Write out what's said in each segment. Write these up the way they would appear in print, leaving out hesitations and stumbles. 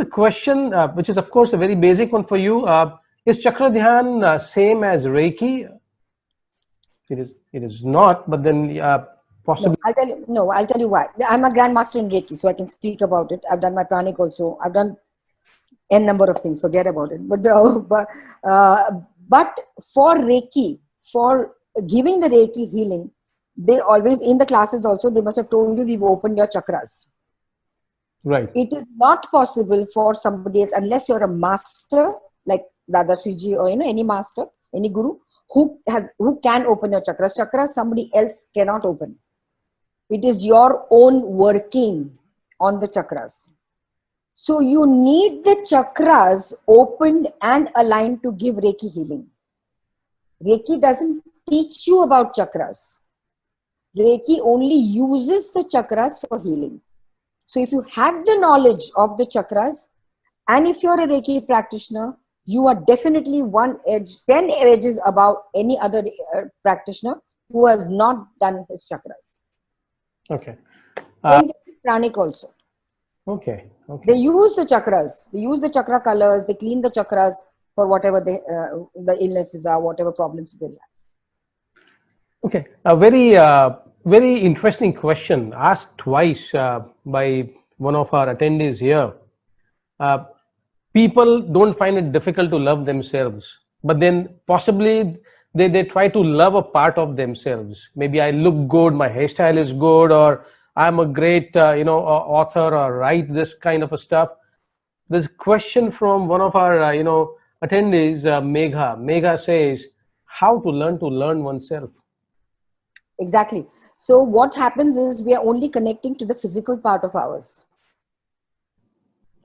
a question which is, of course, a very basic one for you. Is Chakra Dhyan same as Reiki? It is not, but then possibly. No, I'll tell you. No, I'll tell you why. I'm a grandmaster in Reiki, so I can speak about it. I've done my pranic also. I've done n number of things. Forget about it. But for Reiki, for giving the Reiki healing, they always in the classes also they must have told you we've opened your chakras. Right. It is not possible for somebody else unless you're a master like Dada Sriji or any master, any guru who can open your chakras. Chakras somebody else cannot open. It is your own working on the chakras. So you need the chakras opened and aligned to give Reiki healing. Reiki doesn't teach you about chakras. Reiki only uses the chakras for healing. So if you have the knowledge of the chakras, and if you're a Reiki practitioner, you are definitely 10 edges above any other practitioner who has not done his chakras. Okay. Then pranic also. Okay. They use the chakras. They use the chakra colors. They clean the chakras for whatever the illnesses are, whatever problems they have. Okay. A very interesting question asked twice by one of our attendees here. People don't find it difficult to love themselves, but then possibly they try to love a part of themselves. Maybe I look good, my hairstyle is good, or I'm a great author, or write this kind of a stuff. This question from one of our attendees, Megha says, how to learn oneself. Exactly. So what happens is we are only connecting to the physical part of ours.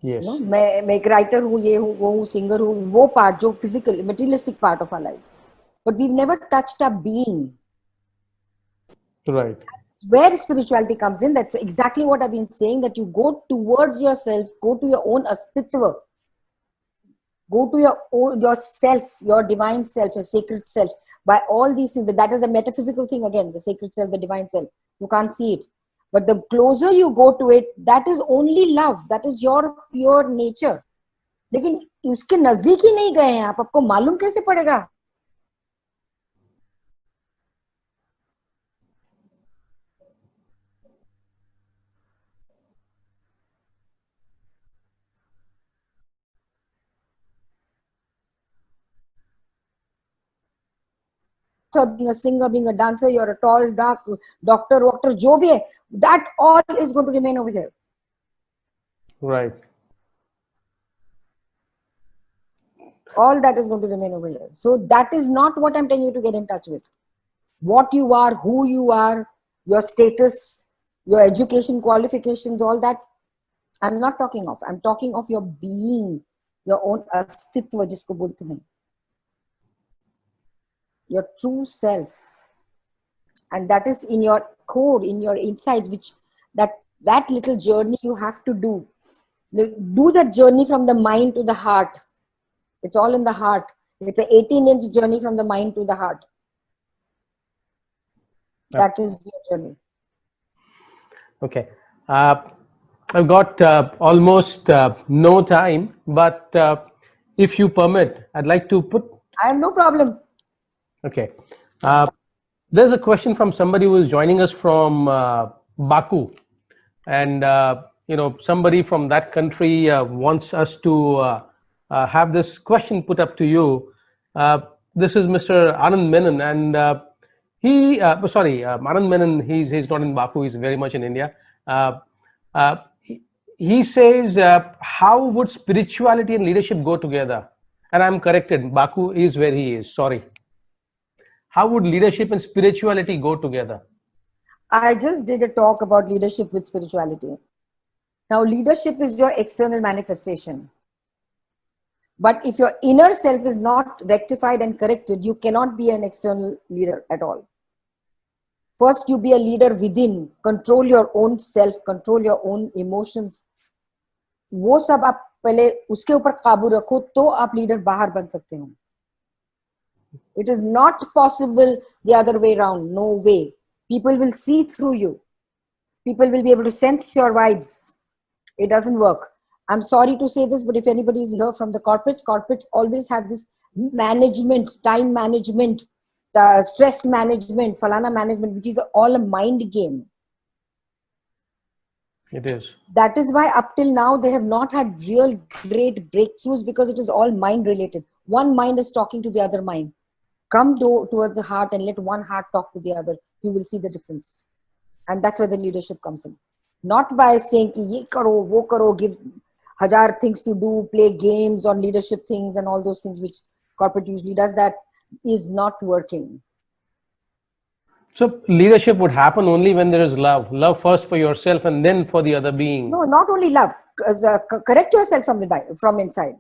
Yes. मैं एक writer हूँ, ये हूँ, वो हूँ, singer हूँ, वो part जो physical, materialistic part of our lives. But we've never touched our being. Right. That's where spirituality comes in. That's exactly what I've been saying, that you go towards yourself, go to your own astitva. Go to your self, your divine self, your sacred self. By all these things, that is the metaphysical thing again, the sacred self, the divine self. You can't see it. But the closer you go to it, that is only love. That is your pure nature. लेकिन उसके नजदीक ही नहीं गए हैं आप, आपको मालूम कैसे पड़ेगा? Being a singer, being a dancer, you're a tall, dark, doctor, जो भी है, that all is going to remain over here. Right. All that is going to remain over here. So that is not what I'm telling you to get in touch with. What you are, who you are, your status, your education qualifications, all that, I'm not talking of. I'm talking of your being, your own astitva जिसको बोलते हैं. Your true self, and that is in your core, in your insides, which that little journey you have to do that journey from the mind to the heart. It's all in the heart. It's an 18-inch journey from the mind to the heart. That is your journey. Okay. I've got almost no time, but if you permit, I'd like to put. I have no problem. Okay. There's a question from somebody who is joining us from Baku, and somebody from that country wants us to have this question put up to you. This is Mr. Anand Menon, and Anand Menon. He's not in Baku. He's very much in India. He says, how would spirituality and leadership go together? And I'm corrected. Baku is where he is. Sorry. How would leadership and spirituality go together? I just did a talk about leadership with spirituality. Now, leadership is your external manifestation. But if your inner self is not rectified and corrected, you cannot be an external leader at all. First, you be a leader within. Control your own self, control your own emotions. वो सब आप पहले उसके ऊपर काबू रखो तो आप लीडर बाहर बन सकते हो. It is not possible the other way around. No way. People will see through you. People will be able to sense your vibes. It doesn't work. I'm sorry to say this, but if anybody is here from the corporates always have this management, time management, stress management, falana management, which is all a mind game. It is. That is why up till now they have not had real great breakthroughs, because it is all mind related. One mind is talking to the other mind. Come towards the heart and let one heart talk to the other. You will see the difference. And that's where the leadership comes in. Not by saying ki ye karo, wo karo, give hajar things to do, play games on leadership things and all those things which corporate usually does. That is not working. So leadership would happen only when there is love. Love first for yourself and then for the other being. No, not only love. Correct yourself from inside.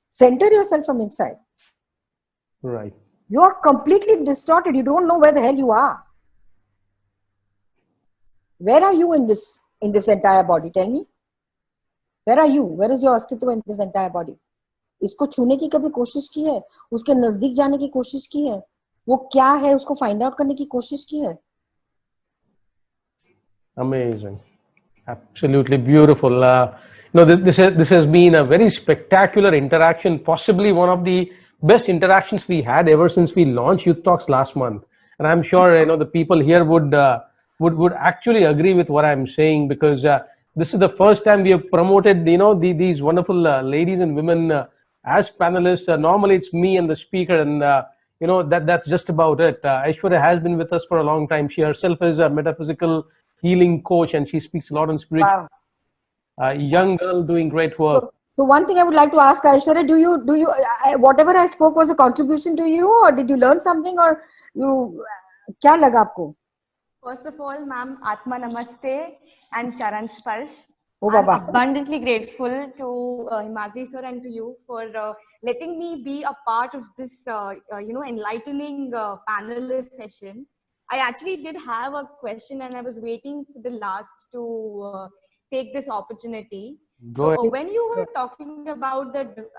Center yourself from inside. Right. You are completely distorted. You don't know where the hell you are. Where are you in this entire body? Tell me. Where are you? Where is your अस्तित्व in this entire body? इसको छूने की कभी कोशिश की है? उसके नजदीक जाने की कोशिश की है? वो क्या है उसको find out करने की कोशिश की है? Amazing. Absolutely beautiful. This has been a very spectacular interaction, possibly one of the best interactions we had ever since we launched Youth Talks last month. And I'm sure the people here would actually agree with what I'm saying, because this is the first time we have promoted these wonderful ladies and women as panelists. Normally it's me and the speaker, and that's just about it. Aishwarya has been with us for a long time. She herself is a metaphysical healing coach, and she speaks a lot on spiritual. Wow. Young girl doing great work. So one thing I would like to ask Aishwarya, do you whatever I spoke was a contribution to you, or did you learn something, or you क्या लगा आपको? First of all, ma'am, Atma Namaste and Charan Sparsh. Oh, I'm Baba. abundantly grateful to Himadri sir and to you for letting me be a part of this, enlightening panelist session. I actually did have a question, and I was waiting for the last to take this opportunity. Go ahead. So when you were talking about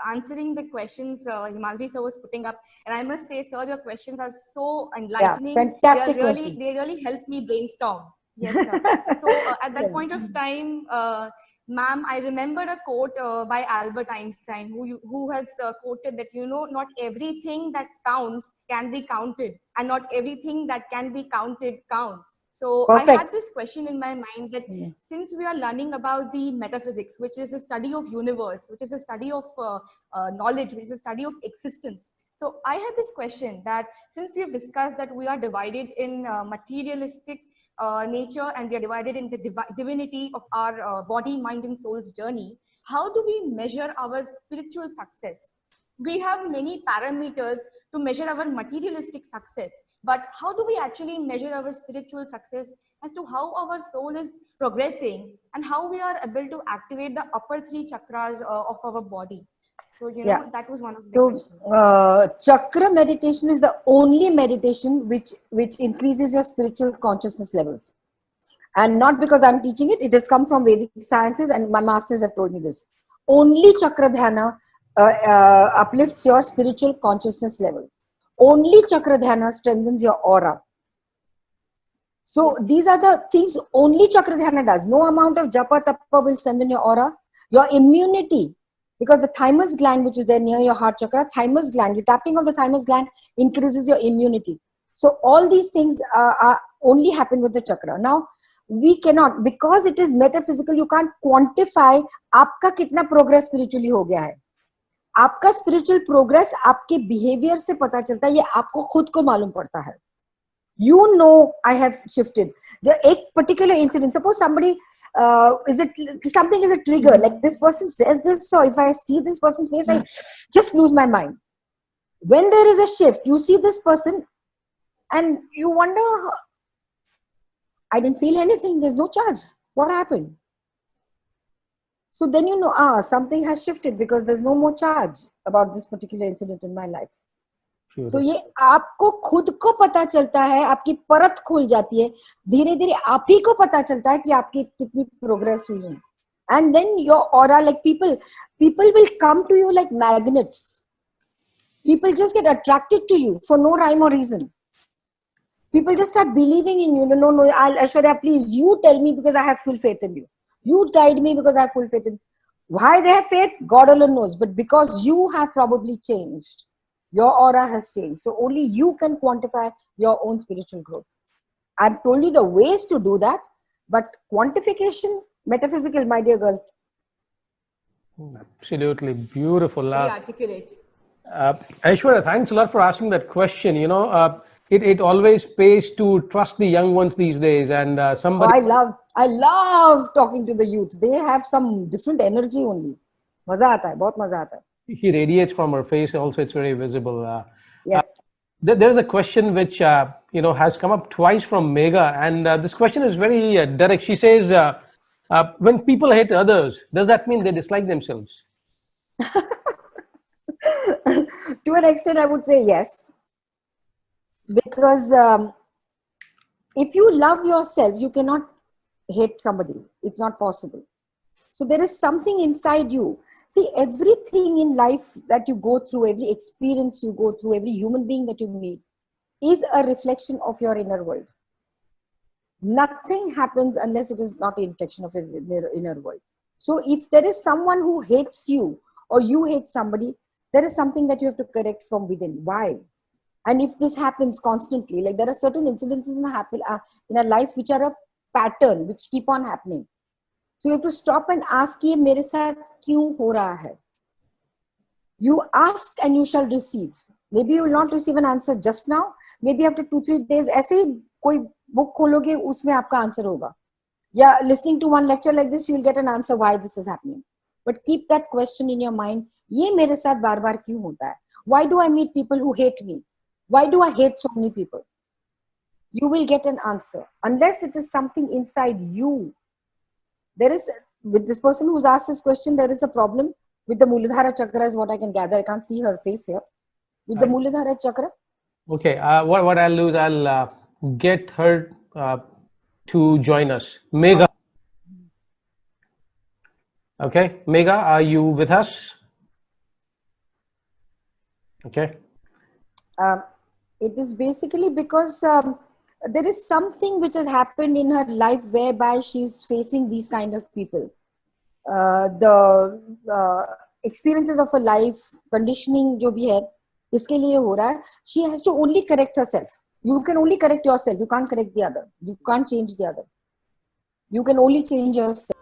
answering the questions Himadri sir was putting up, and I must say, sir, your questions are so enlightening. Fantastic question. They really helped me brainstorm. Yes, sir. So at that point of time, ma'am, I remember a quote by Albert Einstein, who has quoted that, not everything that counts can be counted, and not everything that can be counted counts. So Perfect. I had this question in my mind that since we are learning about the metaphysics, which is a study of universe, which is a study of knowledge, which is a study of existence. So I had this question that since we have discussed that we are divided in materialistic nature, and we are divided in the divinity of our body, mind and soul's journey, how do we measure our spiritual success? We have many parameters to measure our materialistic success, but how do we actually measure our spiritual success as to how our soul is progressing and how we are able to activate the upper three chakras of our body? So, that was one of the questions. Chakra meditation is the only meditation which increases your spiritual consciousness levels. And not because I'm teaching it, it has come from Vedic sciences, and my masters have told me this. Only chakra dhyana uplifts your spiritual consciousness level. Only chakra dhyana strengthens your aura. So these are the things only chakra dhyana does. No amount of japa tapa will strengthen your aura. Your immunity, because the thymus gland, which is there near your heart chakra, thymus gland, the tapping of the thymus gland increases your immunity. So all these things are only happen with the chakra. Now, we cannot, because it is metaphysical, you can't quantify आपका कितना progress spiritually हो गया है. आपका spiritual progress आपके behavior से पता चलता है, ये आपको खुद को मालूम पड़ता है. You know, I have shifted. A particular incident, suppose somebody, something is a trigger, like this person says this, so if I see this person's face, I just lose my mind. When there is a shift, you see this person and you wonder, I didn't feel anything, there's no charge. What happened? So then you know, something has shifted because there's no more charge about this particular incident in my life. तो ये आपको खुद को पता चलता है, आपकी परत खुल जाती है, धीरे धीरे आप ही को पता चलता है कि आपकी कितनी प्रोग्रेस हुई है. And then your aura, like people will come to you like magnets. People just get attracted to you for no rhyme or reason. People just start believing in you. No, Aishwarya, please, you tell me because I have full faith in you. You guide me because I have full faith in you. Why they have faith, God alone knows. But because you have probably changed, your aura has changed. So only you can quantify your own spiritual growth. I've told you the ways to do that, but quantification, metaphysical, my dear girl. Absolutely beautiful. Very articulate. Aishwarya, thanks a lot for asking that question. It always pays to trust the young ones these days. And Oh, somebody, I love talking to the youth. They have some different energy only. मजा आता है, बहुत मजा आता है. he radiates from her face. Also, it's very visible. Yes. There's a question which has come up twice from Megha, and this question is very direct. She says, "When people hate others, does that mean they dislike themselves?" To an extent, I would say yes. Because if you love yourself, you cannot hate somebody. It's not possible. So there is something inside you. See, everything in life that you go through, every experience you go through, every human being that you meet is a reflection of your inner world. Nothing happens unless it is not a reflection of your inner world. So if there is someone who hates you or you hate somebody, there is something that you have to correct from within. Why? And if this happens constantly, like there are certain incidences in our life which are a pattern, which keep on happening. So you have to stop and ask, ये मेरे साथ क्यों हो रहा है? You ask and you shall receive. Maybe you will not receive an answer just now. Maybe after 2-3 days, ऐसे ही कोई book खोलोगे उसमें आपका answer होगा. Yeah, listening to one lecture like this, you will get an answer why this is happening. But keep that question in your mind. ये मेरे साथ बार बार क्यों होता है? Why do I meet people who hate me? Why do I hate so many people? You will get an answer. Unless it is something inside you. There is, with this person who's asked this question, there is a problem with the Muladhara Chakra is what I can gather. I can't see her face here. With the Muladhara Chakra. Okay, what I'll do is I'll get her to join us. Megha. Okay, Megha, are you with us? Okay. It is basically because there is something which has happened in her life whereby she's facing these kind of people. The experiences of her life, conditioning जो भी है, इसके लिए हो रहा है. She has to only correct herself. You can only correct yourself. You can't correct the other. You can't change the other. You can only change yourself.